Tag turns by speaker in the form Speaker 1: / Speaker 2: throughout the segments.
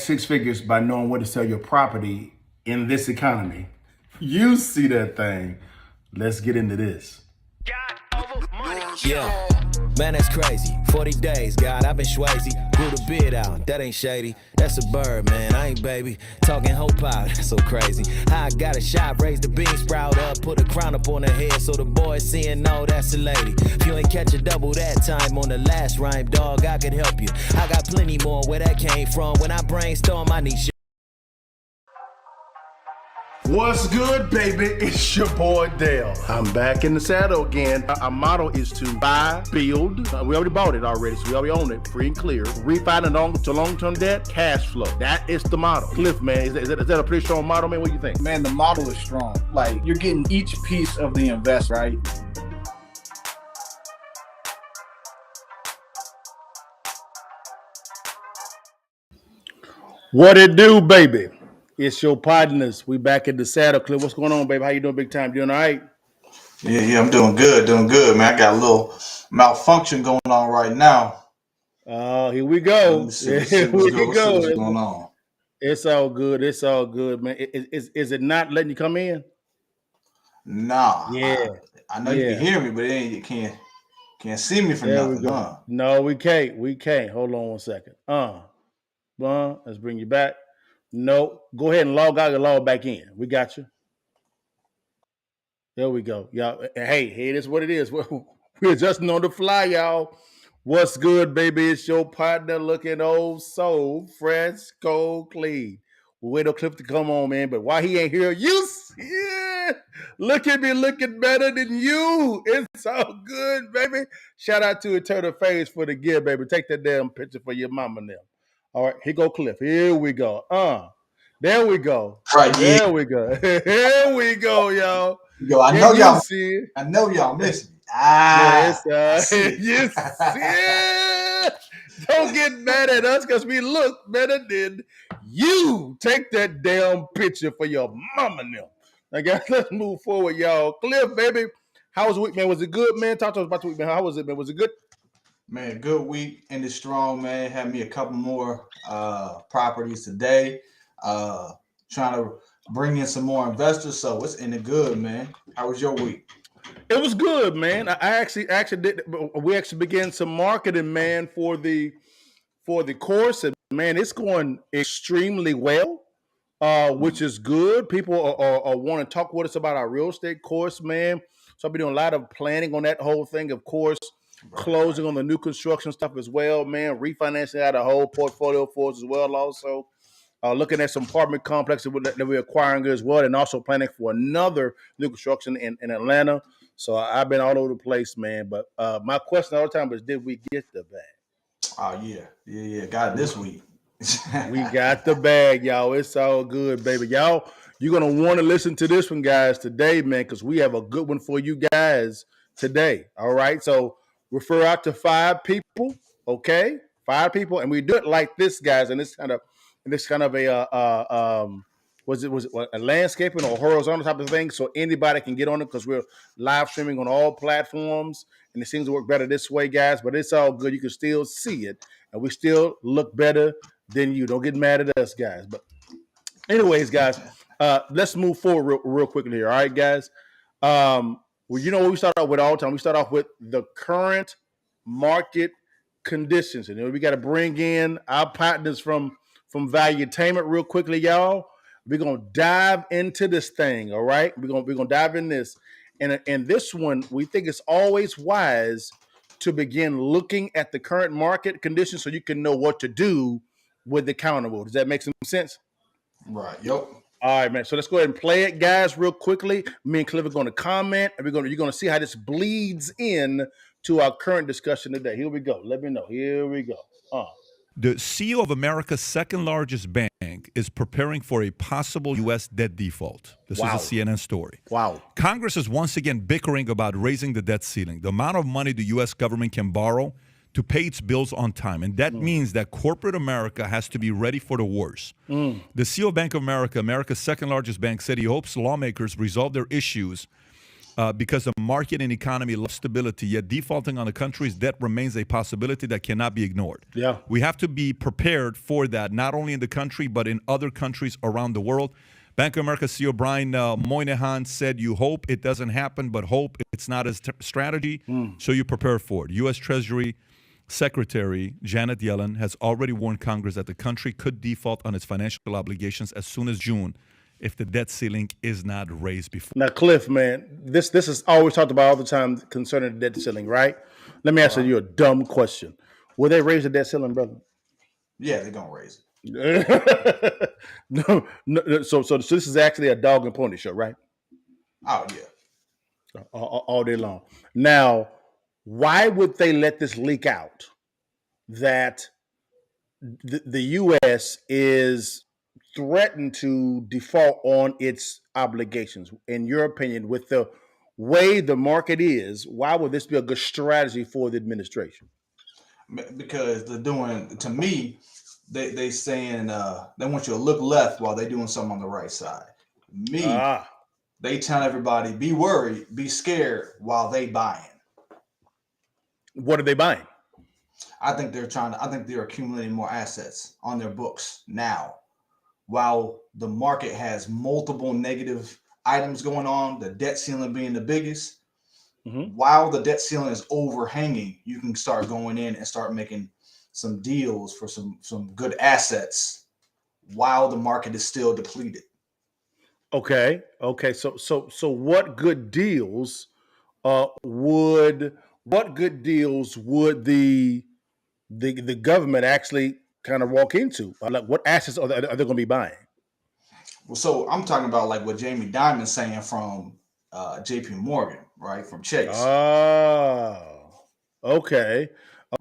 Speaker 1: six figures by knowing where to sell your property in this economy. You see that thing. Let's get into this.
Speaker 2: Yeah, man, that's crazy. 40 days, God, I've been Swayze. Grew the beard out, that ain't shady. That's a bird, man, I ain't baby. Talking hope out, that's so crazy. How I got a shot, raise the bean sprout up, put a crown up on her head so the boys seeing, no, that's a lady. If you ain't catch a double that time on the last rhyme, dog, I could help you. I got plenty more where that came from. When I brainstorm, I need shit.
Speaker 1: What's good, baby? It's your boy Dale. I'm back in the saddle again. Our motto is to buy, build. We already bought it already, so we already own it, free and clear. Refinance to long-term debt, cash flow. That is the motto. Cliff, man, is that a pretty strong motto, man? What do you think?
Speaker 3: Man, the model is strong. Like, you're getting each piece of the invest, right?
Speaker 1: What it do, baby? It's your partners. We back in the saddle. Cliff, what's going on, baby? How you doing, big time? Doing all right?
Speaker 4: Yeah, I'm doing good, man. I got a little malfunction going on right now.
Speaker 1: Here we go.
Speaker 4: Let's see what's going on.
Speaker 1: It's all good. It's all good, man. Is it not letting you come in?
Speaker 4: Nah.
Speaker 1: Yeah.
Speaker 4: I know you can hear me, but you can't see me for nothing, huh?
Speaker 1: No, we can't. We can't. Hold on one second. Let's bring you back. No, go ahead and log out and log back in. We got you. There we go. Y'all, hey, it is what it is. We're adjusting on the fly, y'all. What's good, baby? It's your partner looking old soul, fresh, cold, clean. We'll wait on Cliff to come on, man. But while he ain't here, look at me looking better than you. It's all good, baby. Shout out to Eternal Phase for the gift, baby. Take that damn picture for your mama now. All right, here go Cliff. Here we go. There we go.
Speaker 4: Right, yeah.
Speaker 1: There we go. Here we go, y'all.
Speaker 4: Yo, I know y'all miss me.
Speaker 1: Yes. Don't get mad at us because we look better than you. Take that damn picture for your mama now. I guess let's move forward, y'all. Cliff, baby, how was the week, man? Was it good, man? Talk to us about the week, man. How was it, man? Was it good?
Speaker 4: Man, good week. Ended strong, man. Had me a couple more properties today. Trying to bring in some more investors, so it's in the good, man. How was your week?
Speaker 1: It was good, man. I actually did. We actually began some marketing, man, for the course, and man, it's going extremely well, which is good. People are want to talk with us about our real estate course, man. So I've been doing a lot of planning on that whole thing, of course. Closing on the new construction stuff as well, man. Refinancing out a whole portfolio for us as well, also. Looking at some apartment complexes that we're acquiring as well, and also planning for another new construction in Atlanta. So I've been all over the place, man. But my question all the time is, did we get the bag?
Speaker 4: Oh, yeah. Got it this week.
Speaker 1: We got the bag, y'all. It's all good, baby. Y'all, you're going to want to listen to this one, guys, today, man, because we have a good one for you guys today. All right? So refer out to 5 people, okay? 5 people, and we do it like this, guys, and it's kind of a was it a landscaping or horizontal type of thing, so anybody can get on it because we're live streaming on all platforms, and it seems to work better this way, guys. But it's all good. You can still see it, and we still look better than you. Don't get mad at us, guys. But anyways, guys, let's move forward real quickly here. All right, guys. Well, you know what we start off with all the time. We start off with the current market conditions, and we got to bring in our partners from Valuetainment real quickly, y'all. We're gonna dive into this thing, all right? We're gonna dive in this, and this one we think it's always wise to begin looking at the current market conditions so you can know what to do with the accountable. Does that make some sense?
Speaker 4: Right. Yep.
Speaker 1: All right, man. So let's go ahead and play it, guys, real quickly. Me and Cliff are going to comment, and you're going to see how this bleeds in to our current discussion today. Here we go. Let me know. Here we go.
Speaker 5: The CEO of America's second largest bank is preparing for a possible U.S. debt default. This is a CNN story.
Speaker 1: Wow.
Speaker 5: Congress is once again bickering about raising the debt ceiling, the amount of money the U.S. government can borrow to pay its bills on time. And that means that corporate America has to be ready for the worst. The CEO of Bank of America, America's second largest bank, said he hopes lawmakers resolve their issues because the market and economy love stability, yet defaulting on the country's debt remains a possibility that cannot be ignored.
Speaker 1: Yeah.
Speaker 5: We have to be prepared for that, not only in the country, but in other countries around the world. Bank of America CEO Brian Moynihan said, you hope it doesn't happen, but hope it's not a strategy, so you prepare for it. U.S. Treasury Secretary Janet Yellen has already warned Congress that the country could default on its financial obligations as soon as June if the debt ceiling is not raised before.
Speaker 1: Now, Cliff, man, this is always talked about all the time concerning the debt ceiling, right? Let me answer you a dumb question. Will they raise the debt ceiling, brother?
Speaker 4: Yeah, they're gonna raise it.
Speaker 1: No. So this is actually a dog and pony show, right?
Speaker 4: Oh yeah.
Speaker 1: All day long. Now, why would they let this leak out that the U.S. is threatened to default on its obligations? In your opinion, with the way the market is, why would this be a good strategy for the administration?
Speaker 4: Because they're doing, to me, they saying they want you to look left while they're doing something on the right side. They tell everybody, be worried, be scared while they buying.
Speaker 1: What are they buying?
Speaker 4: I think they're accumulating more assets on their books now. While the market has multiple negative items going on, the debt ceiling being the biggest, while the debt ceiling is overhanging, you can start going in and start making some deals for some good assets while the market is still depleted.
Speaker 1: Okay. So what good deals would the government actually kind of walk into? Like, what assets are they going to be buying?
Speaker 4: Well, so I'm talking about like what Jamie Dimon's saying from J.P. Morgan, right, from Chase.
Speaker 1: Oh, okay.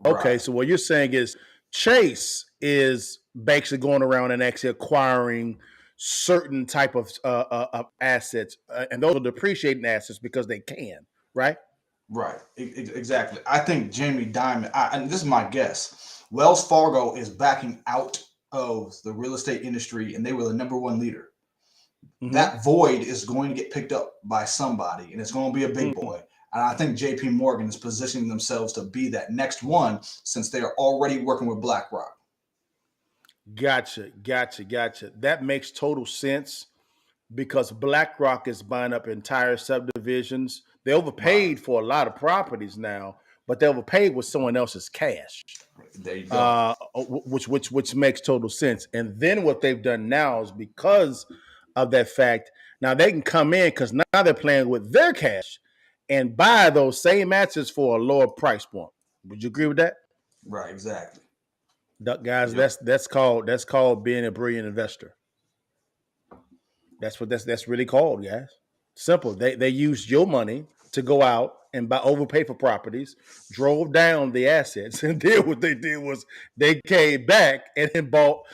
Speaker 4: Right.
Speaker 1: So what you're saying is Chase is basically going around and actually acquiring certain type of assets, and those are depreciating assets because they can, right?
Speaker 4: Right, exactly. I think Jamie Dimon, and this is my guess, Wells Fargo is backing out of the real estate industry, and they were the number one leader. That void is going to get picked up by somebody, and it's going to be a big boy. And I think JP Morgan is positioning themselves to be that next one since they are already working with BlackRock.
Speaker 1: Gotcha. That makes total sense because BlackRock is buying up entire subdivisions. They overpaid for a lot of properties now, but they overpaid with someone else's cash.
Speaker 4: There you go.
Speaker 1: Which makes total sense. And then what they've done now is because of that fact, now they can come in because now they're playing with their cash and buy those same assets for a lower price point. Would you agree with that?
Speaker 4: Right, exactly.
Speaker 1: Guys, that's called being a brilliant investor. That's what that's really called, guys. Simple. They used your money to go out and overpay for properties, drove down the assets, and then what they did was they came back and then bought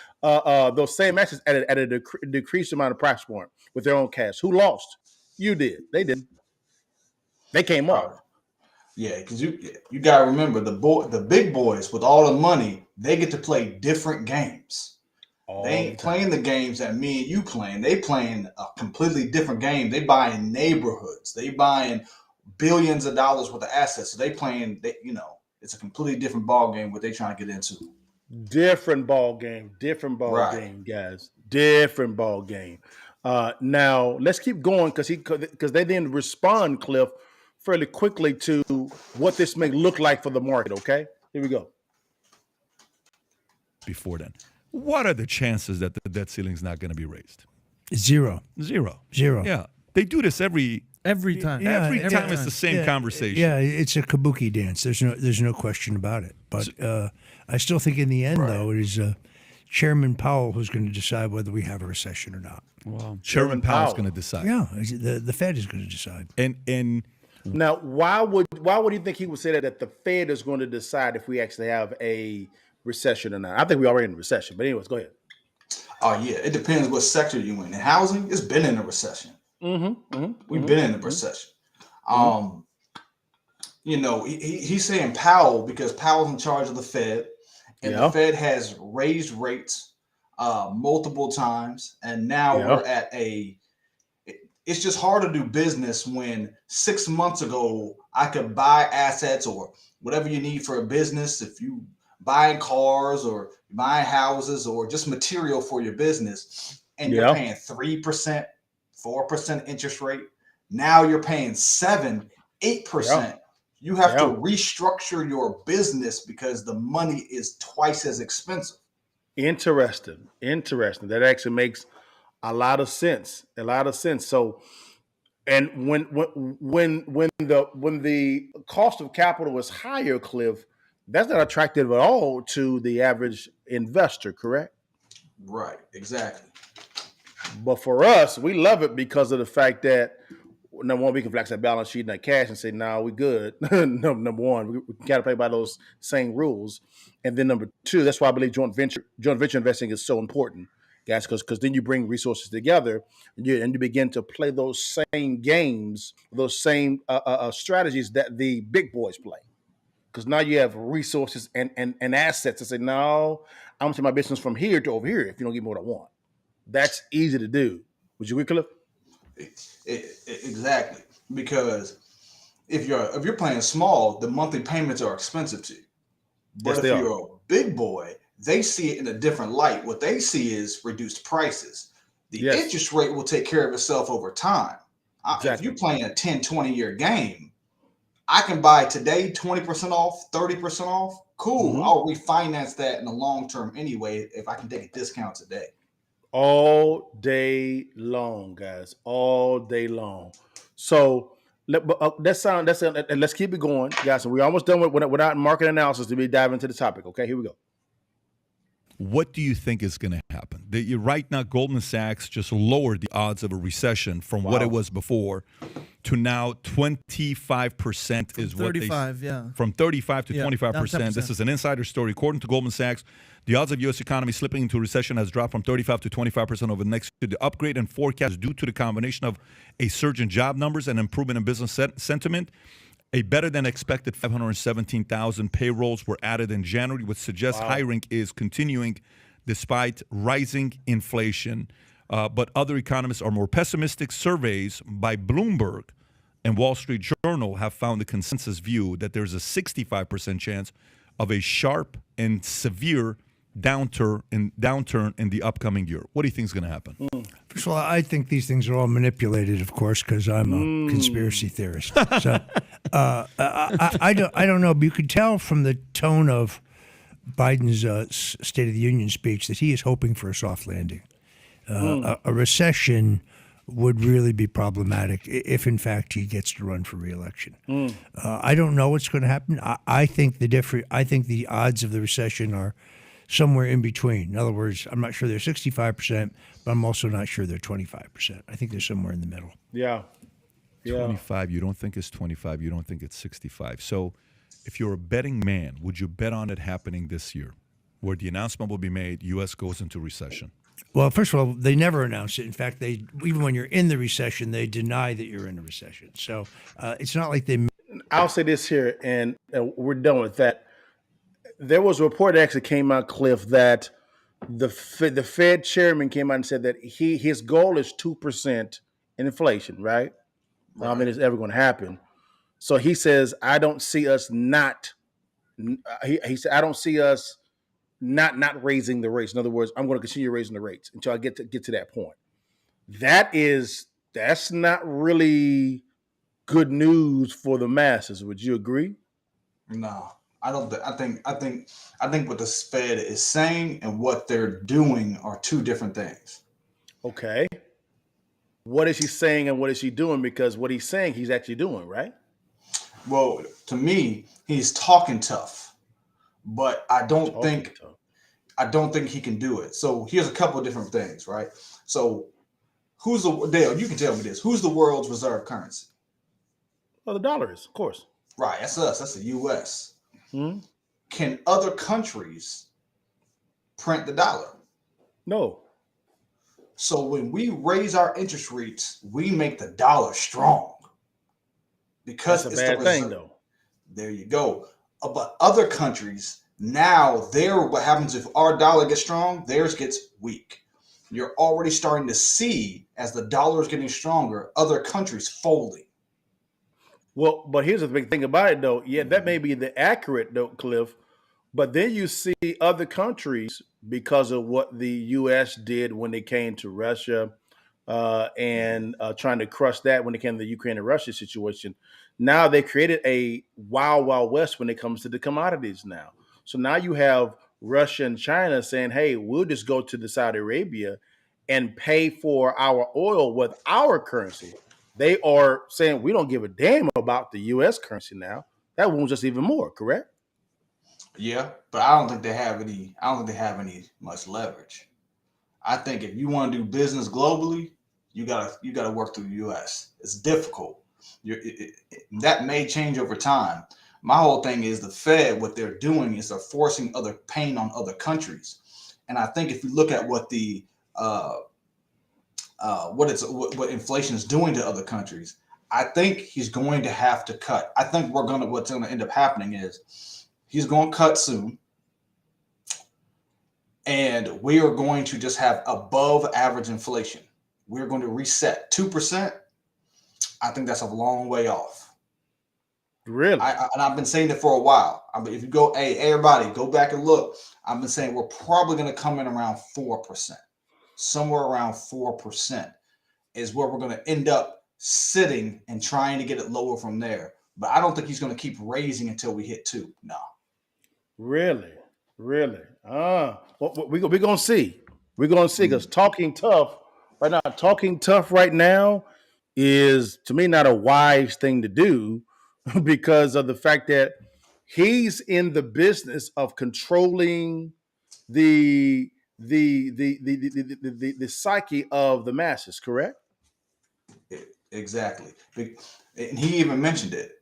Speaker 1: those same assets at a decreased amount of price point with their own cash. Who lost? You did. They didn't. They came up.
Speaker 4: Yeah, because you gotta remember the big boys with all the money, they get to play different games. They ain't playing the games that me and you playing. They playing a completely different game. They buying neighborhoods. They buying billions of dollars worth of assets. So it's a completely different ball game what they trying to get into.
Speaker 1: Different ball game, guys. Different ball game. Now let's keep going because they didn't respond, Cliff, fairly quickly to what this may look like for the market. Okay, here we go.
Speaker 5: Before then, what are the chances that the debt ceiling is not going to be raised?
Speaker 6: Zero.
Speaker 5: Yeah, they do this every time.
Speaker 6: Yeah,
Speaker 5: every time it's the same conversation.
Speaker 6: Yeah, it's a kabuki dance. There's no question about it. But I still think in the end, though, it is Chairman Powell who's going to decide whether we have a recession or not.
Speaker 5: Well, Chairman Powell's going to decide.
Speaker 6: Yeah, the Fed is going to decide.
Speaker 5: And
Speaker 1: now, why would you think he would say that the Fed is going to decide if we actually have a recession or not? I think we're already in a recession. But anyways, go ahead.
Speaker 4: Oh yeah, it depends what sector you in. In housing, it's been in a recession. We've been in a recession. He's saying Powell because Powell's in charge of the Fed, and the Fed has raised rates multiple times, and now we're at it's just hard to do business when 6 months ago I could buy assets or whatever you need for a business. If you buying cars or buying houses or just material for your business, and you're
Speaker 1: Yeah.
Speaker 4: paying 3%, 4% interest rate. Now you're paying 7, 8%. You have to restructure your business because the money is twice as expensive.
Speaker 1: Interesting. That actually makes a lot of sense. So, and when the cost of capital is higher, Cliff, that's not attractive at all to the average investor, correct?
Speaker 4: Right, exactly.
Speaker 1: But for us, we love it because of the fact that number one, we can flex that balance sheet and that cash and say, "No, we good." Number one, we got to play by those same rules. And then number two, that's why I believe joint venture investing is so important, guys, because then you bring resources together and you begin to play those same games, those same strategies that the big boys play. Because now you have resources and assets to say, "No, I'm going to take my business from here to over here if you don't give me what I want." That's easy to do. Would you agree, Cliff?
Speaker 4: Exactly, because if you're playing small, the monthly payments are expensive to you. But
Speaker 1: Yes,
Speaker 4: if you're a big boy, they see it in a different light. What they see is reduced prices. The interest rate will take care of itself over time.
Speaker 1: Exactly.
Speaker 4: If you're playing a 10, 20-year game, I can buy today 20% off, 30% off. Cool.
Speaker 1: Mhm.
Speaker 4: I'll refinance that in the long term anyway if I can take a discount today.
Speaker 1: All day long, guys. All day long. So let's keep it going, guys. So we're almost done without market analysis to be diving into the topic. Okay, here we go.
Speaker 5: What do you think is going to happen? Right now, Goldman Sachs just lowered the odds of a recession from what it was before to now 25% is what they
Speaker 7: 35, yeah.
Speaker 5: From 35 to
Speaker 7: Yeah,
Speaker 5: 25%.
Speaker 7: down 10%.
Speaker 5: This is an insider story. According to Goldman Sachs, the odds of U.S. economy slipping into recession has dropped from 35 to 25% over the next year. The upgrade and forecast due to the combination of a surge in job numbers and improvement in business sentiment. A better than expected 517,000 payrolls were added in January, which suggests hiring is continuing despite rising inflation. But other economists are more pessimistic. Surveys by Bloomberg and Wall Street Journal have found the consensus view that there's a 65% chance of a sharp and severe downturn in the upcoming year. What do you think is going to happen?
Speaker 6: First of all, I think these things are all manipulated, of course, because I'm a conspiracy theorist. So I don't know, but you could tell from the tone of Biden's State of the Union speech that he is hoping for a soft landing. A recession would really be problematic if, in fact, he gets to run for re-election. I don't know what's going to happen. I think the odds of the recession are somewhere in between. In other words, I'm not sure they're 65%, but I'm also not sure they're 25%. I think they're somewhere in the middle.
Speaker 1: Yeah.
Speaker 5: 25, you don't think it's 25, you don't think it's 65. So if you're a betting man, would you bet on it happening this year where the announcement will be made, U.S. goes into recession?
Speaker 6: Well, first of all, they never announce it. In fact, even when you're in the recession, they deny that you're in a recession. So it's not like they...
Speaker 1: I'll say this here, and we're done with that. There was a report that actually came out, Cliff, that the Fed chairman came out and said that his goal is 2% in inflation, right? I don't think it's ever going to happen. So he says, I don't see us not. He said, I don't see us not raising the rates. In other words, I'm going to continue raising the rates until I get to that point. That's not really good news for the masses. Would you agree?
Speaker 4: No, I don't. I think what the Fed is saying and what they're doing are two different things.
Speaker 1: Okay. What is he saying and what is he doing? Because what he's saying, he's actually doing, right?
Speaker 4: Well, to me, he's talking tough, but I don't think he can do it. So here's a couple of different things, right? So Dale, you can tell me this. Who's the world's reserve currency?
Speaker 1: Well, the dollar is, of course.
Speaker 4: Right, that's us. That's the U.S.
Speaker 1: Hmm?
Speaker 4: Can other countries print the dollar?
Speaker 1: No.
Speaker 4: So when we raise our interest rates, we make the dollar strong. Because
Speaker 1: That's
Speaker 4: it's
Speaker 1: a bad
Speaker 4: the
Speaker 1: thing,
Speaker 4: reserve.
Speaker 1: though.
Speaker 4: There you go. But other countries, now what happens if our dollar gets strong, theirs gets weak. you're already starting to see, as the dollar is getting stronger, other countries folding.
Speaker 1: Well, but here's the big thing about it, though. Yeah, that may be the accurate, though, Cliff. But then you see other countries, because of what the U.S. did when they came to Russia and trying to crush that when it came to the Ukraine and Russia situation. Now they created a wild, wild west when it comes to the commodities now. So now you have Russia and China saying, hey, we'll just go to the Saudi Arabia and pay for our oil with our currency. They are saying we don't give a damn about the U.S. currency now. That wounds us even more, correct?
Speaker 4: Yeah, but I don't think they have any. I don't think they have any much leverage. I think if you want to do business globally, you gotta work through the U.S. It's difficult. That may change over time. My whole thing is the Fed. What they're doing is they're forcing other pain on other countries, and I think if you look at what the what inflation is doing to other countries, I think he's going to have to cut. I think what's going to end up happening is he's going to cut soon, and we are going to just have above average inflation. We're going to reset 2%. I think that's a long way off.
Speaker 1: Really?
Speaker 4: And I've been saying it for a while. I mean, if you go, hey, everybody, go back and look. I've been saying we're probably going to come in around 4%. Somewhere around 4% is where we're going to end up sitting and trying to get it lower from there. But I don't think he's going to keep raising until we hit 2. No.
Speaker 1: Really? Well, we're going to see. We're going to see, because talking tough right now is, to me, not a wise thing to do because of the fact that he's in the business of controlling the psyche of the masses, correct?
Speaker 4: Exactly. And he even mentioned it.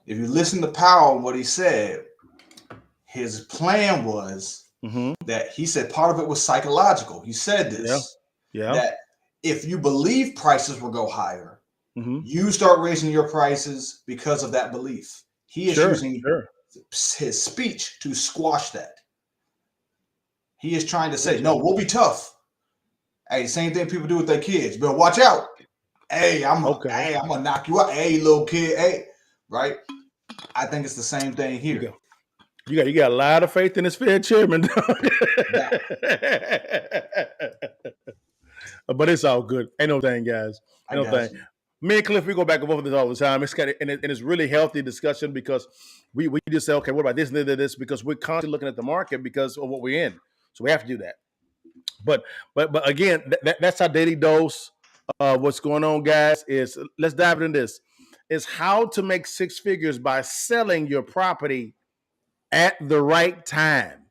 Speaker 4: If you listen to Powell, what he said, his plan was that he said part of it was psychological. He said this, that if you believe prices will go higher, you start raising your prices because of that belief. He is using his speech to squash that. He is trying to say, no, we'll be tough. Hey, same thing people do with their kids. But watch out. Hey, I'm gonna knock you out. Hey, little kid. Hey, right? I think it's the same thing here.
Speaker 1: You got a lot of faith in this Fed chairman. But it's all good. Ain't no thing, guys. Ain't no thing. Me and Cliff, we go back and forth with this all the time. It's really healthy discussion, because we just say, okay, what about this and this? Because we're constantly looking at the market because of what we're in. So we have to do that. But again, that's our daily dose. What's going on, guys, is let's dive into this. Is how to make 6 figures by selling your property at the right time.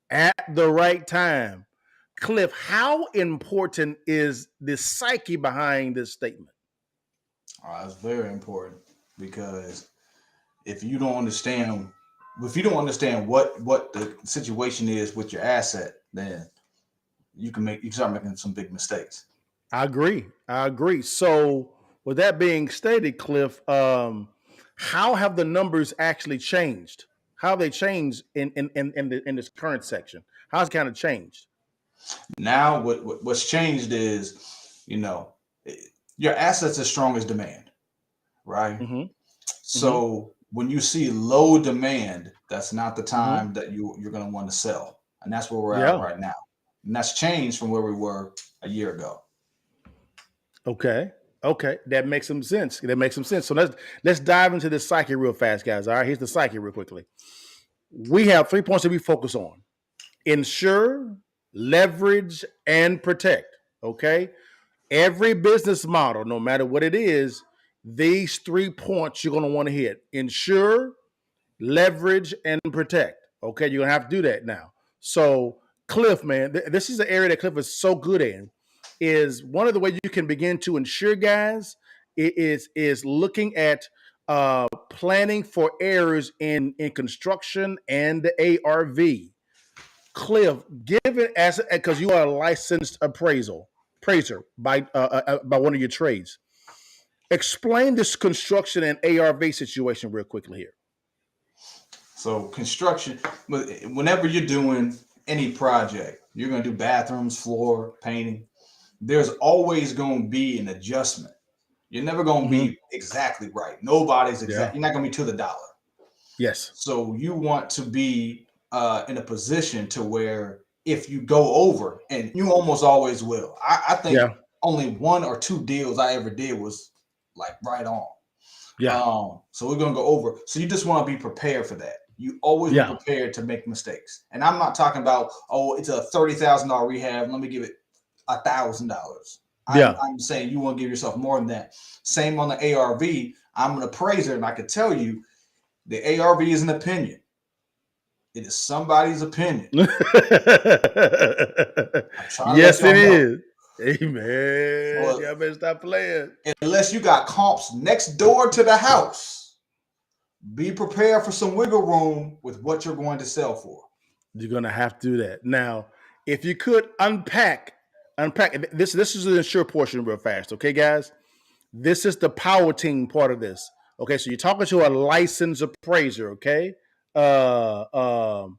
Speaker 1: At the right time. Cliff, how important is the psyche behind this statement?
Speaker 4: It's very important, because if you don't understand what the situation is with your asset, then you start making some big mistakes.
Speaker 1: I agree. So with that being stated, Cliff, how have the numbers actually changed? How have they changed in this current section? How's it kind of changed?
Speaker 4: Now what's changed is, your assets as strong as demand, right? So when you see low demand, that's not the time that you're going to want to sell. And that's where we're at right now. And that's changed from where we were a year ago. Okay.
Speaker 1: That makes some sense. So let's dive into this psyche real fast, guys. All right, here's the psyche real quickly. We have 3 points that we focus on: insure, leverage, and protect. Okay. Every business model, no matter what it is, these 3 points you're going to want to hit: insure, leverage, and protect. Okay, you're going to have to do that now. So Cliff, man, this is the area that Cliff is so good in. Is one of the ways you can begin to insure, guys, is looking at planning for errors in construction and the ARV. Cliff, give it as, because you are a licensed appraiser by one of your trades. Explain this construction and ARV situation real quickly here.
Speaker 4: So construction, whenever you're doing any project, you're going to do bathrooms, floor, painting. There's always going to be an adjustment. You're never going to be exactly right. Nobody's exact. You're not going to be to the dollar.
Speaker 1: Yes.
Speaker 4: So you want to be in a position to where if you go over, and you almost always will. I think only 1 or 2 deals I ever did was like right on.
Speaker 1: Yeah.
Speaker 4: So we're gonna go over. So you just want to be prepared for that. You always be prepared to make mistakes. And I'm not talking about, oh, it's a $30,000 rehab. Let me give it $1,000. I'm saying you want to give yourself more than that. Same on the ARV. I'm an appraiser, and I can tell you the ARV is an opinion. It is somebody's opinion.
Speaker 1: Yes, it is. Amen. Well, y'all better stop playing.
Speaker 4: Unless you got comps next door to the house, be prepared for some wiggle room with what you're going to sell for.
Speaker 1: You're going to have to do that. Now, if you could unpack this is the insure portion real fast, okay, guys? This is the power team part of this. Okay, so you're talking to a licensed appraiser, okay? What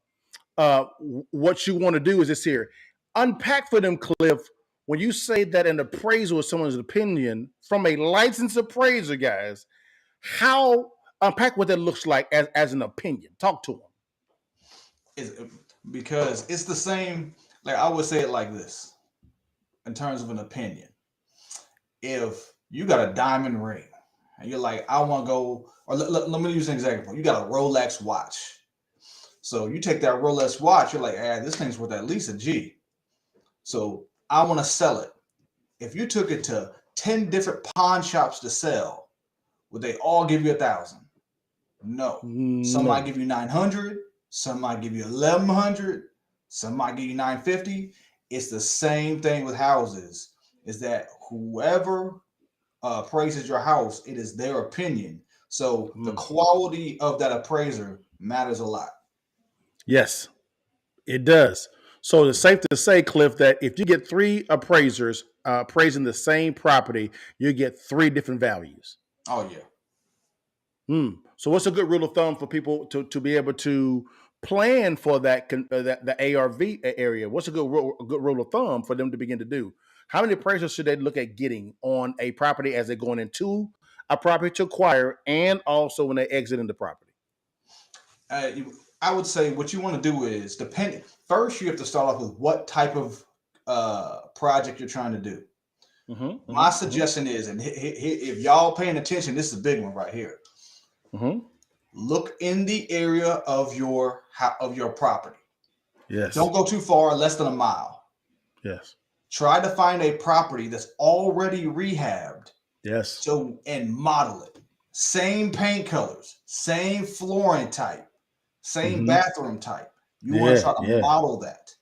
Speaker 1: you want to do is this here. Unpack for them, Cliff, when you say that an appraisal is someone's opinion from a licensed appraiser, guys, unpack what that looks like as an opinion. Talk to them.
Speaker 4: Because it's the same, like I would say it like this, in terms of an opinion. If you got a diamond ring, and you're like, I want to go, or let me use an example. You got a Rolex watch. So you take that Rolex watch, you're like, this thing's worth at least a G. So I want to sell it. If you took it to 10 different pawn shops to sell, would they all give you 1,000? No. Some might give you 900. Some might give you 1,100. Some might give you 950. It's the same thing with houses. Is that whoever appraises your house, it is their opinion. So the quality of that appraiser matters a lot.
Speaker 1: Yes, it does. So it's safe to say, Cliff, that if you get 3 appraisers appraising the same property, you get 3 different values.
Speaker 4: Oh, yeah.
Speaker 1: So what's a good rule of thumb for people to be able to plan for the ARV area? What's a good rule of thumb for them to begin to do? How many appraisals should they look at getting on a property as they're going into a property to acquire, and also when they exit the property?
Speaker 4: I would say what you want to do is first you have to start off with what type of project you're trying to do. My suggestion is, and if y'all paying attention, this is a big one right here. Look in the area of your property.
Speaker 1: Yes.
Speaker 4: Don't go too far, less than a mile.
Speaker 1: Yes.
Speaker 4: Try to find a property that's already rehabbed.
Speaker 1: Yes.
Speaker 4: And model it. Same paint colors, same flooring type, same bathroom type. You want to try to model that.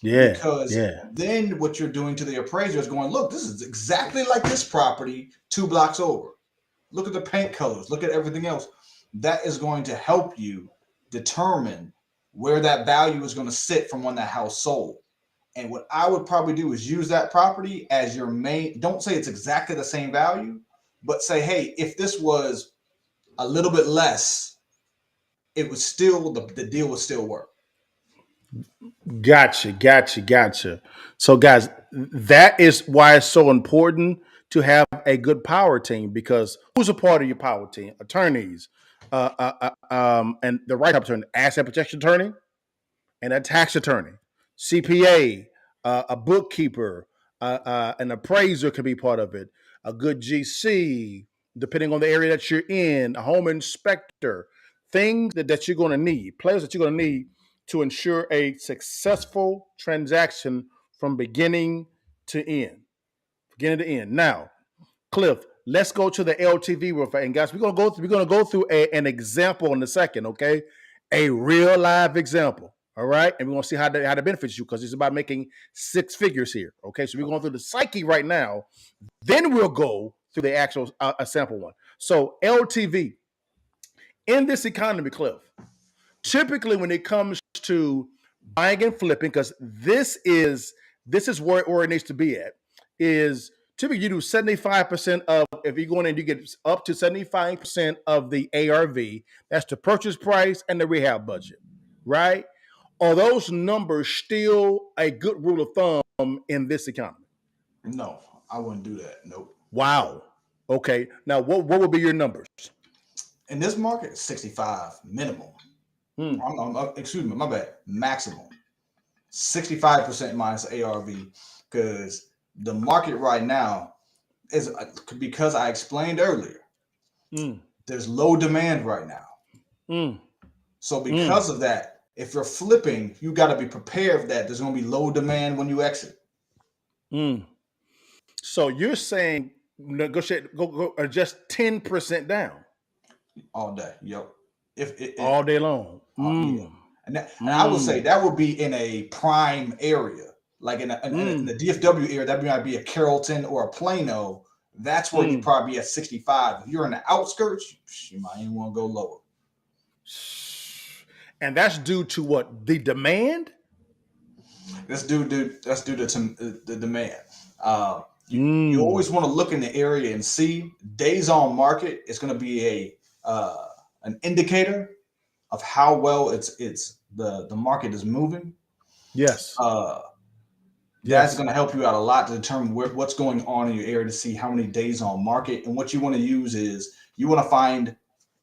Speaker 1: Yeah.
Speaker 4: Because then what you're doing to the appraiser is going, look, this is exactly like this property 2 blocks over. Look at the paint colors. Look at everything else. That is going to help you determine where that value is going to sit from when that house sold. And what I would probably do is use that property as your main. Don't say it's exactly the same value, but say, hey, if this was a little bit less, it was still the deal would still work.
Speaker 1: Gotcha. So, guys, that is why it's so important to have a good power team, because who's a part of your power team? Attorneys, and the right type of attorney, asset protection attorney, and a tax attorney, CPA, a bookkeeper, an appraiser could be part of it, a good GC, depending on the area that you're in, a home inspector, things that you're going to need, players that you're going to need to ensure a successful transaction from beginning to end. Now, Cliff, let's go to the LTV real fast. And guys, we're gonna go through an example in a second, okay? A real live example. All right. And we're gonna see how that benefits you, because it's about making 6 figures here. Okay. So we're going through the psyche right now. Then we'll go through the actual sample one. So LTV in this economy, Cliff, typically when it comes to buying and flipping, because this is where it needs to be at, is typically you do 75% of, if you're going in, you get up to 75% of the ARV. That's the purchase price and the rehab budget, right? Are those numbers still a good rule of thumb in this economy?
Speaker 4: No, I wouldn't do that. Nope.
Speaker 1: Wow. Okay. Now, what would be your numbers?
Speaker 4: In this market, 65 minimum. Excuse me, my bad. Maximum 65% minus ARV, because the market right now is, because I explained earlier, there's low demand right now. So because of that, if you're flipping, you got to be prepared that there's going to be low demand when you exit.
Speaker 1: So you're saying negotiate, go adjust 10% down
Speaker 4: All day. Yep. If
Speaker 1: all day long.
Speaker 4: Yeah. And I would say that would be in a prime area, like in the DFW area. That might be a Carrollton or a Plano. That's where you probably be at 65. If you're in the outskirts, you might even want to go lower.
Speaker 1: And that's due to what? The demand?
Speaker 4: That's due to the demand. You always want to look in the area and see days on market. It's going to be an indicator of how well the market is moving.
Speaker 1: Yes.
Speaker 4: That's going to help you out a lot to determine what's going on in your area, to see how many days on market. And what you want to use is you want to find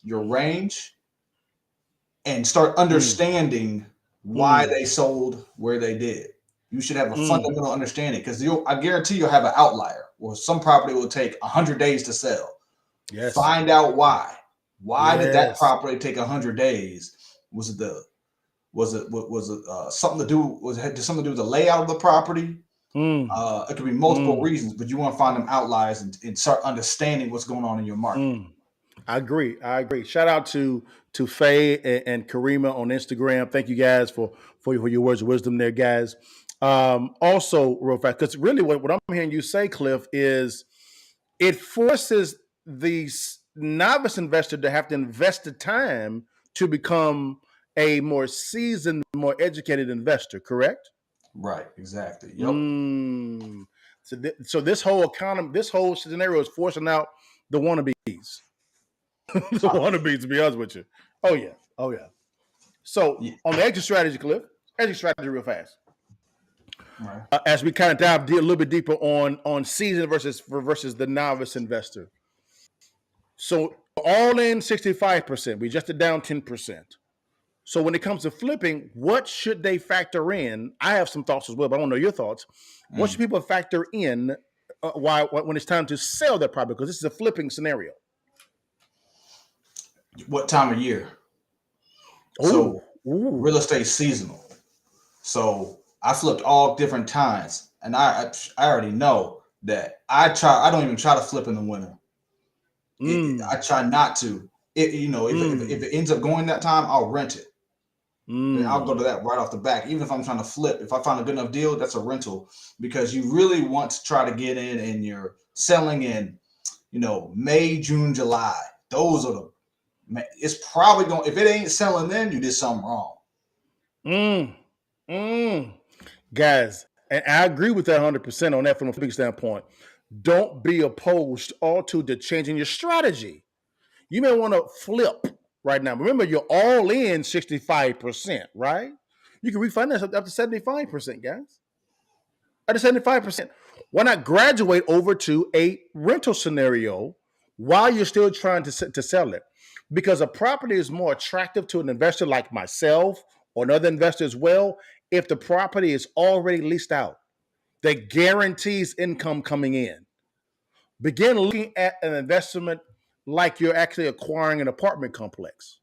Speaker 4: your range and start understanding why they sold where they did. You should have a fundamental understanding, because I guarantee you'll have an outlier, or some property will take 100 days to sell.
Speaker 1: Yes.
Speaker 4: Find out why. Why did that property take 100 days? Was it something to do? Had something to do with the layout of the property? It could be multiple reasons, but you want to find them outliers and start understanding what's going on in your market.
Speaker 1: I agree. Shout out to Faye and Karima on Instagram. Thank you guys for your words of wisdom there, guys. Also, real fast, because really what I'm hearing you say, Cliff, is it forces the novice investor to have to invest the time to become a more seasoned, more educated investor, correct?
Speaker 4: Right, exactly. Yep.
Speaker 1: So this whole economy, this whole scenario is forcing out the wannabes. The wannabes, to be honest with you. Oh yeah. So on the exit strategy, Cliff, exit strategy real fast.
Speaker 4: Right.
Speaker 1: As we kind of dive a little bit deeper on seasoned versus the novice investor. So all in 65%, we adjusted down 10%. So when it comes to flipping, what should they factor in? I have some thoughts as well, but I want to know your thoughts. What should people factor in when it's time to sell their property? Because this is a flipping scenario.
Speaker 4: What time of year? So real estate seasonal. So I flipped all different times, and I already know that I don't even try to flip in the winter. I try not to. If it ends up going that time, I'll rent it. And I'll go to that right off the back. Even if I'm trying to flip, if I find a good enough deal, that's a rental, because you really want to try to get in, and you're selling in, May, June, July. Those are it's probably going, if it ain't selling then, you did something wrong.
Speaker 1: Guys, and I agree with that 100% on that from a flipping standpoint. Don't be opposed to the changing your strategy. You may want to flip right now. Remember, you're all in 65%, right? You can refinance up to 75%, guys. Up to 75%. Why not graduate over to a rental scenario while you're still trying to sell it? Because a property is more attractive to an investor like myself or another investor as well if the property is already leased out. That guarantees income coming in. Begin looking at an investment like you're actually acquiring an apartment complex.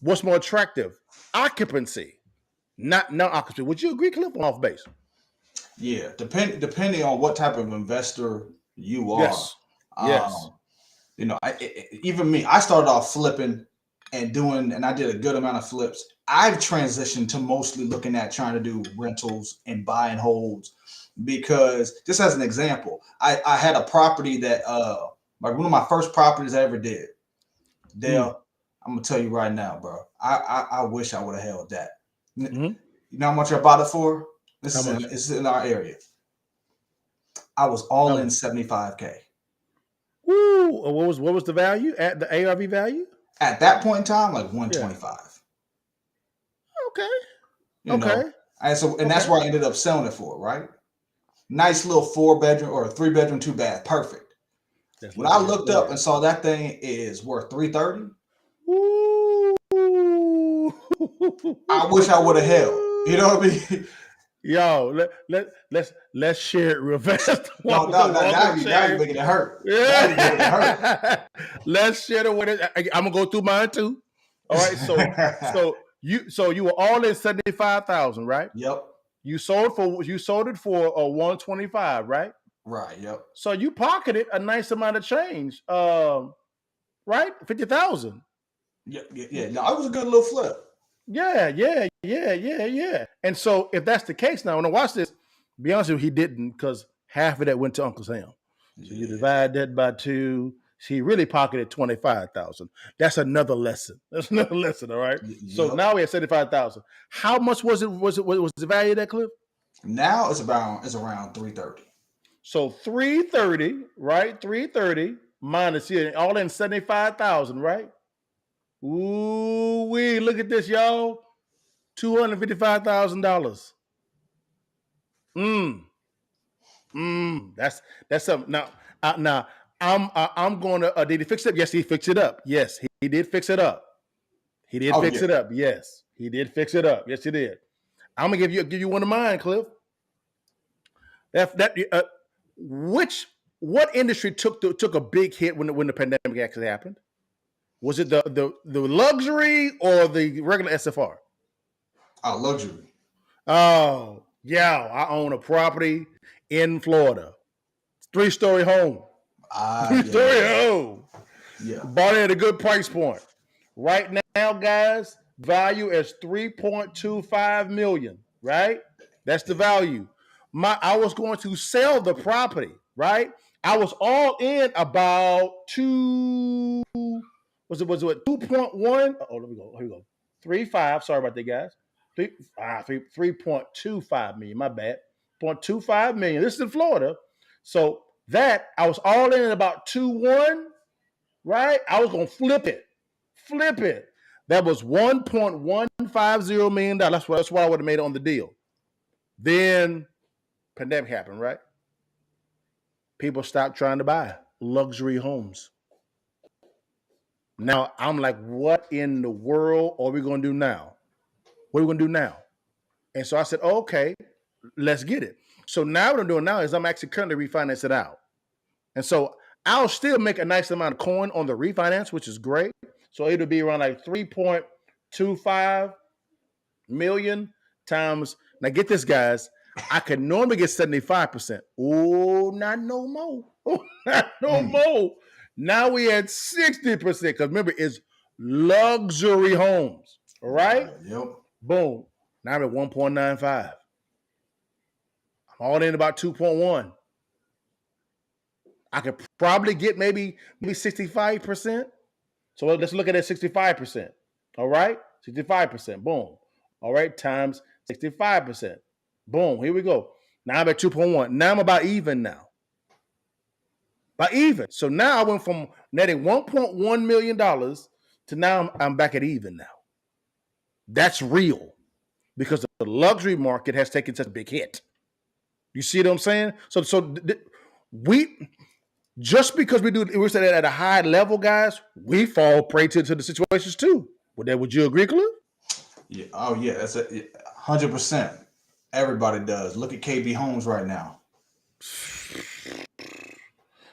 Speaker 1: What's more attractive? Occupancy, not occupancy. Would you agree, Cliff, on off base?
Speaker 4: Yeah, depending on what type of investor you are.
Speaker 1: Yes.
Speaker 4: Even me, I started off flipping and I did a good amount of flips. I've transitioned to mostly looking at trying to do rentals and buy and holds, because just as an example, I had a property that like one of my first properties I ever did. Dale, I'm gonna tell you right now, bro. I wish I would have held that. You know how much I bought it for? This is in our area. I was all in $75K.
Speaker 1: Woo! What was the value at the ARV value?
Speaker 4: At that point in time, like 125.
Speaker 1: Okay.
Speaker 4: You
Speaker 1: Okay.
Speaker 4: know, and that's where I ended up selling it for, right? Nice little 4-bedroom or 3-bedroom, 2-bath, perfect.
Speaker 1: That's
Speaker 4: When I
Speaker 1: what it
Speaker 4: looked
Speaker 1: is.
Speaker 4: up and saw that thing is worth $330,
Speaker 1: Ooh.
Speaker 4: I wish I would have held. You know what I mean?
Speaker 1: Yo, let's share it real fast.
Speaker 4: No, now you're making it hurt. Now you're making it hurt.
Speaker 1: Yeah. Let's share it with it. I'm gonna go through mine too. All right. So you were all in 75,000, right?
Speaker 4: Yep.
Speaker 1: You sold it for 125, right?
Speaker 4: Right. Yep.
Speaker 1: So you pocketed a nice amount of change. Right? 50,000.
Speaker 4: Yeah. No, it was a good little flip.
Speaker 1: Yeah. And so if that's the case now, when I watch this, be honest with you, he didn't, because half of that went to Uncle Sam. So you divide that by 2. He really pocketed 25,000. That's another lesson. All right. So
Speaker 4: Yep.
Speaker 1: now we have 75,000. How much was the value of that, Cliff?
Speaker 4: Now it's around 330.
Speaker 1: So 330, right? 330 minus here, all in 75,000, right? Ooh, look at this, y'all. $255,000. That's something. Now I'm going to. Did he fix it up? Yes, he fixed it up. Yes, he did fix it up. He did fix it up. Yes, he did fix it up. Yes, he did. I'm gonna give you one of mine, Cliff. What industry took a big hit when the pandemic actually happened? Was it the luxury or the regular SFR?
Speaker 4: Oh, luxury.
Speaker 1: Oh, yeah. I own a property in Florida. 3-story home. 3-story home.
Speaker 4: Yeah.
Speaker 1: Bought it at a good price point. Right now, guys, value is $3.25 million, right? That's the value. I was going to sell the property, right? I was all in about 2. Was it 2.1? Oh, let me go. Here we go. 3.5. Sorry about that, guys. 3.25 million. My bad. 0.25 million. This is in Florida. So that I was all in at about 2.1, right? I was gonna flip it. That was $1.150 million. That's what I would have made on the deal. Then pandemic happened, right? People stopped trying to buy luxury homes. Now I'm like, what in the world are we gonna do now? What are we gonna do now? And so I said, okay, let's get it. So now what I'm doing now is I'm actually currently refinancing it out. And so I'll still make a nice amount of coin on the refinance, which is great. So it'll be around like 3.25 million times. Now get this, guys. I could normally get 75%. Oh, not no more. Oh, not no more. Now we at 60%. Because remember, it's luxury homes. All right?
Speaker 4: Yep.
Speaker 1: Boom. Now I'm at 1.95. I'm all in about 2.1. I could probably get maybe 65%. So let's look at that 65%. All right? 65%. Boom. All right, times 65%. Boom. Here we go. Now I'm at 2.1. Now I'm about even now. About even. So now I went from netting $1.1 million to now I'm back at even now. That's real. Because the luxury market has taken such a big hit. You see what I'm saying? So we, just because we're saying at a high level, guys, we fall prey to the situations too. Would you agree, Cliff?
Speaker 4: Yeah. Oh yeah, that's 100%. Everybody does. Look at KB Homes right now.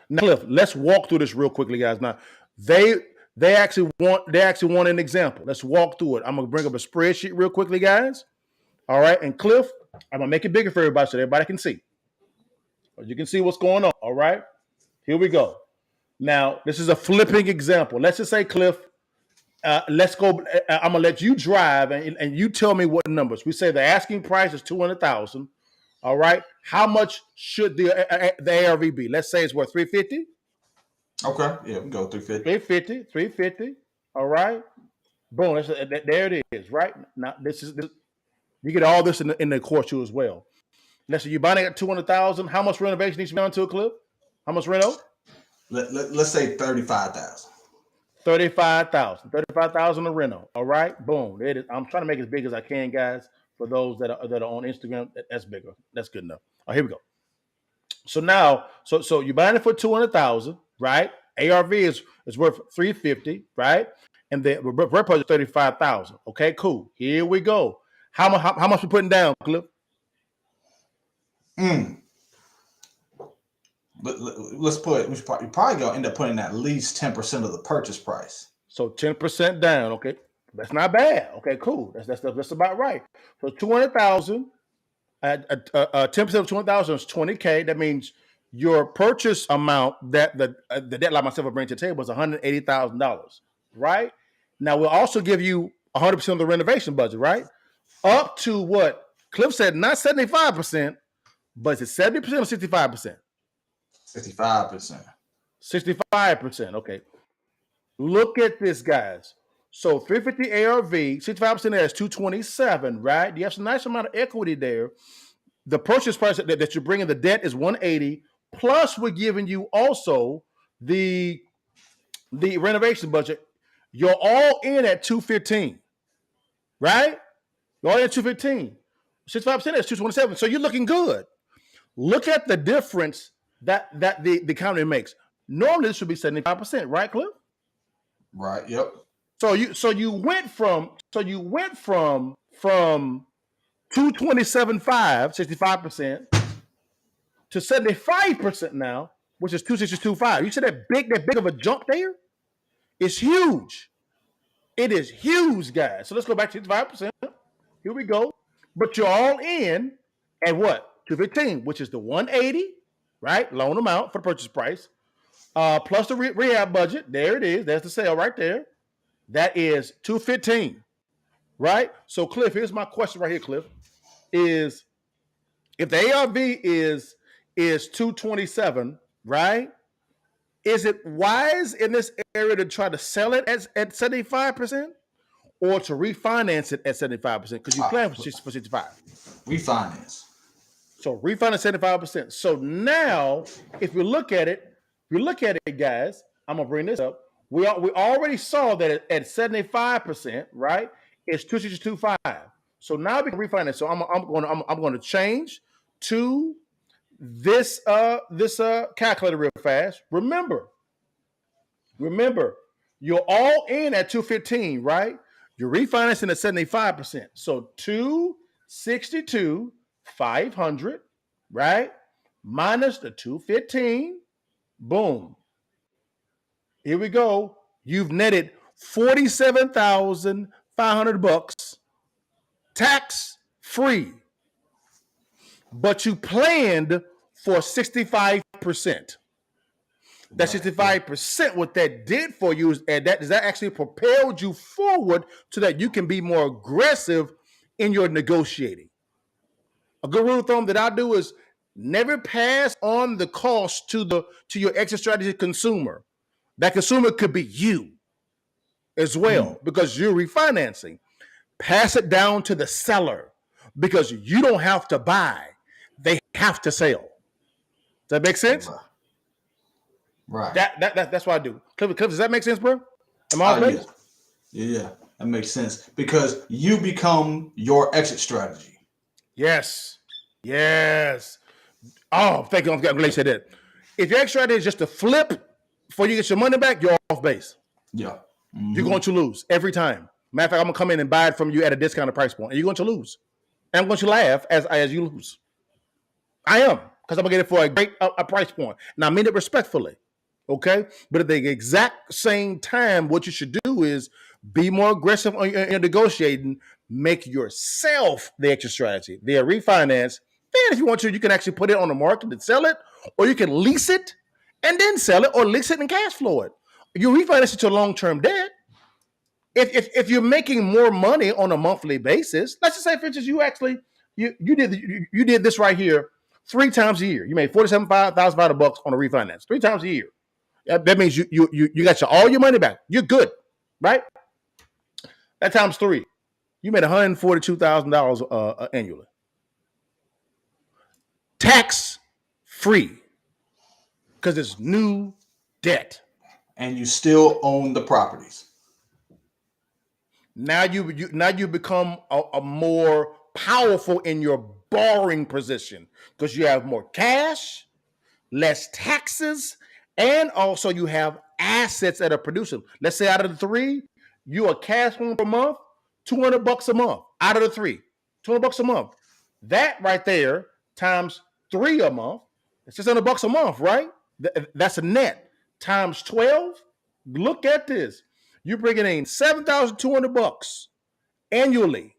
Speaker 1: Now, Cliff, let's walk through this real quickly, guys. Now, they actually want an example. Let's walk through it. I'm gonna bring up a spreadsheet real quickly, guys. All right, and Cliff, I'm gonna make it bigger for everybody so everybody can see. You can see what's going on. All right, here we go. Now, this is a flipping example. Let's just say, Cliff, let's go. I'm gonna let you drive, and you tell me what numbers. We say the asking price is $200,000. All right, how much should the ARV be? Let's say it's worth $350.
Speaker 4: Okay, yeah, we can go 350.
Speaker 1: 350. All right, boom. There it is. Right now, this. You get all this in the court too as well. Let's say you're buying it at $200,000. How much renovation needs to be done to a Cliff? How much reno?
Speaker 4: Let's say 35,000.
Speaker 1: 35,000. 35,000 a reno. All right, boom. There it is. I'm trying to make it as big as I can, guys, For those that are on Instagram, that's bigger. That's good enough. All right, here we go. So now, so you're buying it for 200,000, right? ARV is worth 350, right? And the reverse purchase is 35,000. Okay, cool. Here we go. How much we putting down, Cliff?
Speaker 4: But let's put. You're probably gonna end up putting at least 10% of the purchase price.
Speaker 1: So 10% down. Okay, that's not bad. Okay, cool. That's about right. So 200,000. 10% of 200,000 is 20K. That means your purchase amount that the debt like myself will bring to the table is $180,000, right? Now we'll also give you 100% of the renovation budget, right? Up to what Cliff said, not 75%, but it's 70% or 65%?
Speaker 4: 65%.
Speaker 1: 65%. Okay. Look at this, guys. So 350 ARV, 65% there is 227, right? You have some nice amount of equity there. The purchase price that you're bringing the debt is 180. Plus, we're giving you also the renovation budget. You're all in at 215, right? You're all in at 215. 65% is 227. So you're looking good. Look at the difference that the county makes. Normally, this should be 75%, right, Cliff?
Speaker 4: Right. Yep.
Speaker 1: So you went from 227.5, 65%, to 75% now, which is 262.5. You see that big of a jump there? It's huge. It is huge, guys. So let's go back to 65%. Here we go. But you're all in at what? 215, which is the 180, right? Loan amount for the purchase price. Plus the rehab budget. There it is. There's the sale right there. That is 215, right? So, Cliff, here's my question right here, Cliff. Is if the ARV is 227, right? Is it wise in this area to try to sell it at 75% or to refinance it at 75%? Because you plan for 65.
Speaker 4: Refinance.
Speaker 1: So refinance 75%. So now, if you look at it, guys, I'm gonna bring this up. We already saw that at 75%, right? It's 262.5. So now we can refinance. So I'm going to change to this calculator real fast. Remember, you're all in at 215, right? You're refinancing at 75%. So 262,500, right? Minus the 215. Boom. Here we go. You've netted $47,500 tax free, but you planned for 65%. That 65%, what that did for you is that actually propelled you forward so that you can be more aggressive in your negotiating. A good rule of thumb that I do is never pass on the cost to your exit strategy consumer. That consumer could be you as well because you're refinancing. Pass it down to the seller because you don't have to buy. They have to sell. Does that make sense?
Speaker 4: Right.
Speaker 1: That's what I do. Cliff, does that make sense, bro? Am I off base?
Speaker 4: Yeah, that makes sense because you become your exit strategy.
Speaker 1: Yes. Oh, thank you. I'm glad you said that. If your exit strategy is just to flip before you get your money back, you're off base.
Speaker 4: Yeah.
Speaker 1: Mm-hmm. You're going to lose every time. Matter of fact, I'm going to come in and buy it from you at a discounted price point, and you're going to lose. And I'm going to laugh as you lose. I am, because I'm going to get it for a great price point. Now, I mean it respectfully, okay? But at the exact same time, what you should do is be more aggressive on your negotiating. Make yourself the exit strategy. The refinance. Then if you want to, you can actually put it on the market and sell it, or you can lease it and then sell it, or lease it and cash flow it. You refinance it to long-term debt. If you're making more money on a monthly basis, let's just say, for instance, you did this right here 3 times a year. You made $47,500 on a refinance 3 times a year. That means you got all your money back. You're good, right? That times 3, you made $142,000 annually, tax free, because it's new debt,
Speaker 4: and you still own the properties.
Speaker 1: Now you become a more powerful in your borrowing position because you have more cash, less taxes, and also you have assets that are producing. Let's say out of the three, you are cash flowing per month, $200 a month. Out of the three, $200 a month. That right there times 3 a month, it's $600 a month, right? That's a net times 12. Look at this. You're bringing in $7,200 annually.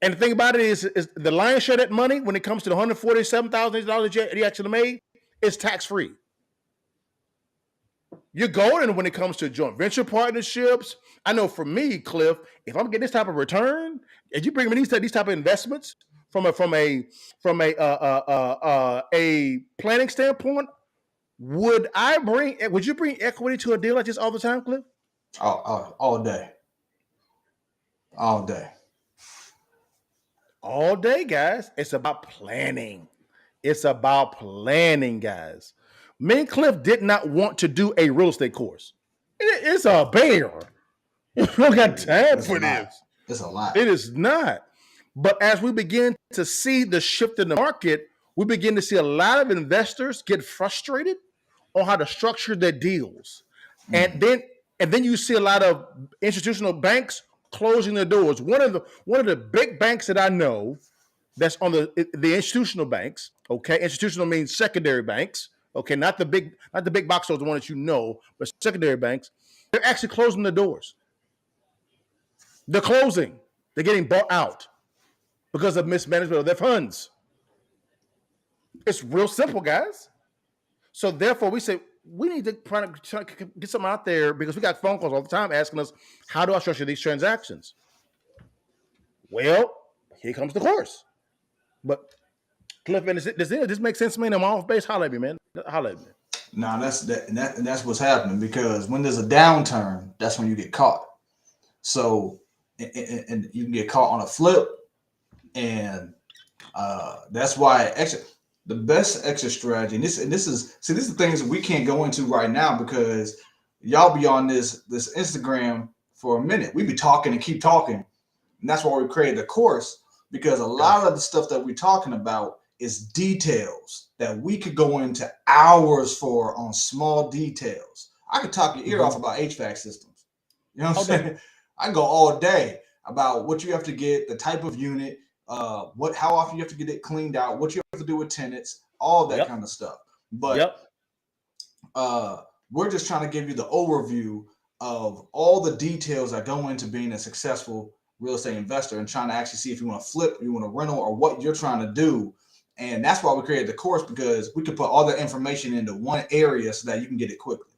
Speaker 1: And the thing about it is the lion's share of that money, when it comes to the $147,000 that you actually made, is tax-free. You're golden when it comes to joint venture partnerships. I know for me, Cliff, if I'm getting this type of return, if you bring me these type of investments from a planning standpoint, would you bring equity to a deal like this all the time, Cliff?
Speaker 4: All day. All day.
Speaker 1: All day, guys. It's about planning. It's about planning, guys. Me and Cliff did not want to do a real estate course. It's a bear. We don't got time for this.
Speaker 4: It's a lot.
Speaker 1: It is not. But as we begin to see the shift in the market, we begin to see a lot of investors get frustrated on how to structure their deals. And then you see a lot of institutional banks closing their doors. One of the big banks that I know that's on the institutional banks, okay? Institutional means secondary banks, okay? Not the big box stores, the one that you know, but secondary banks. They're actually closing the doors. They're closing. They're getting bought out because of mismanagement of their funds. It's real simple, guys. So therefore, we say we need to try to get something out there because we got phone calls all the time asking us, how do I structure these transactions? Well, here comes the course. But Cliff, does this make sense to me? I'm off base. Holla at me, man. Holla at me.
Speaker 4: No, that's what's happening, because when there's a downturn, that's when you get caught. So, and you can get caught on a flip, and that's why the best exit strategy, and this is the things that we can't go into right now because y'all be on this Instagram for a minute. We be talking and keep talking, and that's why we created the course, because a lot of the stuff that we're talking about is details that we could go into hours for on small details. I could talk your ear off about HVAC systems. You know what I'm saying? I can go all day about what you have to get, the type of unit, how often you have to get it cleaned out, what you have to do with tenants, all that kind of stuff. But we're just trying to give you the overview of all the details that go into being a successful real estate investor and trying to actually see if you want to flip, you want to rental, or what you're trying to do. And that's why we created the course, because we could put all the information into one area so that you can get it quickly.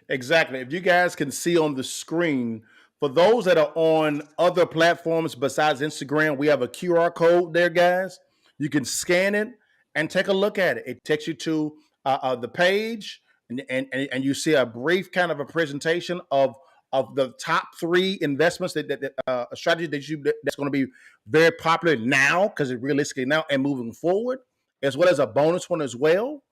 Speaker 1: Exactly. If you guys can see on the screen, for those that are on other platforms besides Instagram, we have a QR code there, guys. You can scan it and take a look at it. It takes you to the page, and you see a brief kind of a presentation of the top 3 investments that strategy that's going to be very popular now, because it's realistically now and moving forward, as well as a bonus one as well.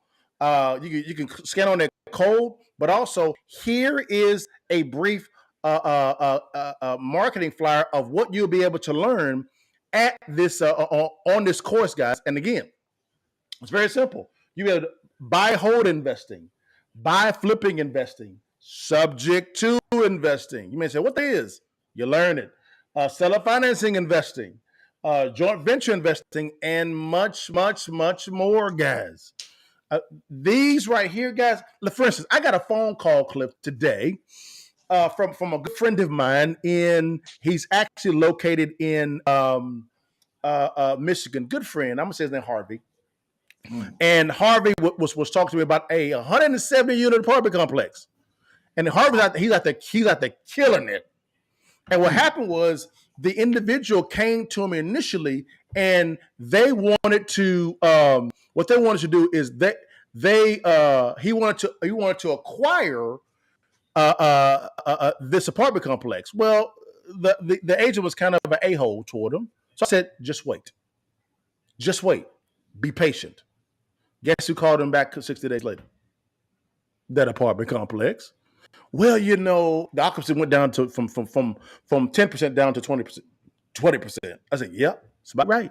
Speaker 1: You can scan on that code, but also here is a brief marketing flyer of what you'll be able to learn at this on this course, guys. And again, it's very simple. You have buy, hold investing, buy, flipping investing, subject to investing. You may say, what that is? You learn it. Seller financing investing, joint venture investing, and much, much, much more, guys. These right here, guys. For instance, I got a phone call, Cliff, today from a good friend of mine. He's actually located in Michigan. Good friend. I'm gonna say his name Harvey. And Harvey was talking to me about a 170 unit apartment complex. And Harvey's he's out there killing it. And what happened was the individual came to him initially, and they wanted to what they wanted to do is he wanted to acquire this apartment complex. Well, the agent was kind of an a-hole toward him. So I said, just wait. Be patient. Guess who called him back 60 days later? That apartment complex. Well, the occupancy went down to from 10% down to 20%, 20%. I said, yep, it's about right.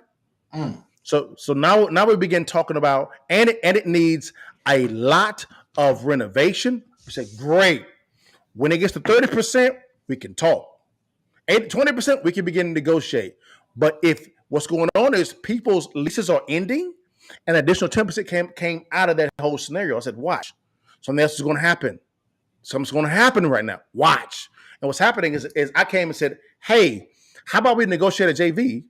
Speaker 1: So now we begin talking about, and it needs a lot of renovation. We say, great. When it gets to 30%, we can talk. 20%, we can begin to negotiate. But if what's going on is people's leases are ending, and additional 10% came out of that whole scenario, I said, watch. Something else is going to happen. Something's going to happen right now. Watch. And what's happening is I came and said, hey, how about we negotiate a JV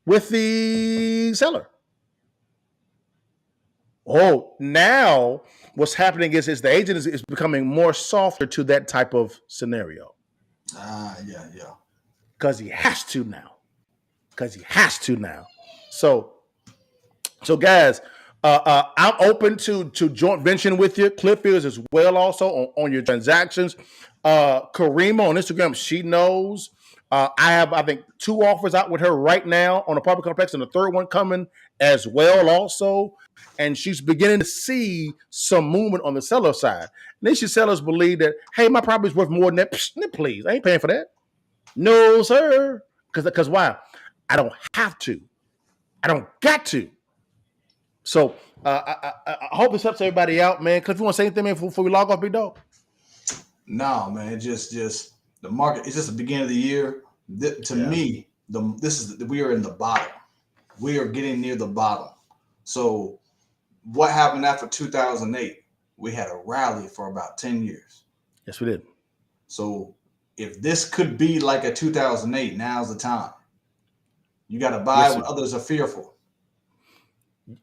Speaker 1: with the seller? Oh, now what's happening is the agent is becoming more softer to that type of scenario.
Speaker 4: Yeah.
Speaker 1: Because he has to now. So guys, I'm open to joint venturing with you. Cliff is as well also on your transactions. Karima on Instagram, she knows. I have, I think, 2 offers out with her right now on apartment complex, and the third one coming as well also. And she's beginning to see some movement on the seller side. Initially, sellers believe that, hey, my property's worth more than that. Psh, please, I ain't paying for that. No, sir. Because why? I don't have to. I don't got to. So I hope this helps everybody out, man. Cliff, you want to say anything, man, before we log off, big dog?
Speaker 4: No, man. Just the market. It's just the beginning of the year. Me, we are in the bottom. We are getting near the bottom. So what happened after 2008? We had a rally for about 10 years.
Speaker 1: Yes, we did.
Speaker 4: So if this could be like a 2008, now's the time. You got to buy when others are fearful.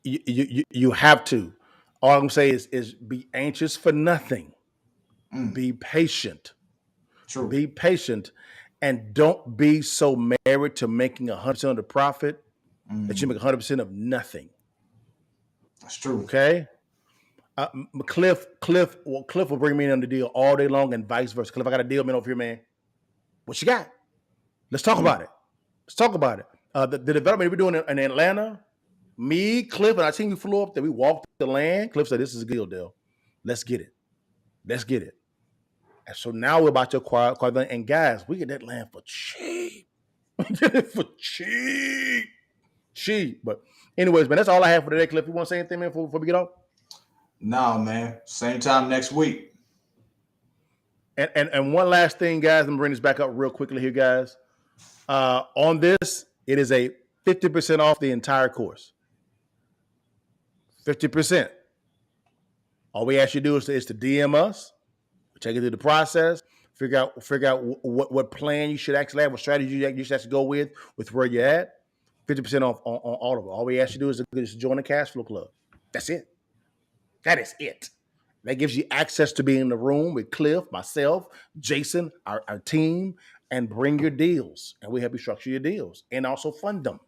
Speaker 1: You have to. All I'm saying is be anxious for nothing. Be patient.
Speaker 4: True.
Speaker 1: Be patient, and don't be so married to making 100% of the profit that you make 100% of nothing.
Speaker 4: That's true.
Speaker 1: Okay. Cliff will bring me in on the deal all day long, and vice versa. Cliff, I got a deal, man, over here, man. What you got? Let's talk about it. The development we're doing in Atlanta, me, Cliff, and our team, we flew up there. We walked the land. Cliff said, this is a good deal. Let's get it. And so now we're about to acquire land. And guys, we get that land for cheap. We get it for cheap. But anyways, man, that's all I have for today, Cliff. You want to say anything, man, before we get off?
Speaker 4: No, man. Same time next week.
Speaker 1: And one last thing, guys. I'm bring this back up real quickly here, guys. On this, it is a 50% off the entire course. 50%. All we ask you to do is to DM us. We take it through the process. Figure out what plan you should actually have, what strategy you should actually go with where you're at. 50% off on all of it. All we ask you to do is to join the Cash Flow Club. That's it. That is it. That gives you access to being in the room with Cliff, myself, Jason, our team, and bring your deals. And we help you structure your deals and also fund them.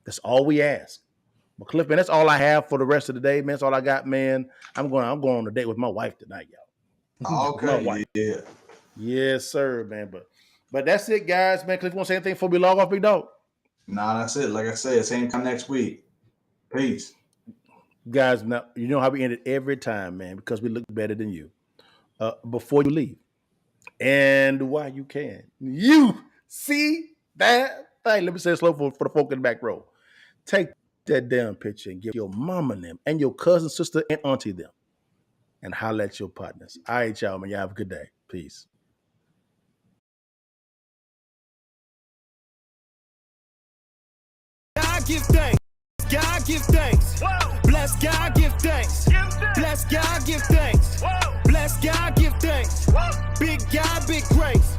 Speaker 1: That's all we ask. But Cliff, man, that's all I have for the rest of the day, man. That's all I got, man. I'm going on a date with my wife tonight, y'all.
Speaker 4: Okay. Yeah.
Speaker 1: Yes, sir, man. But that's it, guys, man. Cliff, you want to say anything before we log off, big dog?
Speaker 4: Nah, that's it. Like I said, same time next week. Peace.
Speaker 1: Guys, now you know how we end it every time, man, because we look better than you. Before you leave, and while you can, you see that thing. Let me say it slow for the folk in the back row. Take that damn picture and give your mama them and your cousin, sister, and auntie them, and holler at your partners. All right, y'all, man. Y'all have a good day. Peace.
Speaker 2: God give thanks. God give thanks. Bless God give thanks. Bless God give thanks. Bless God give thanks. Big God, big grace.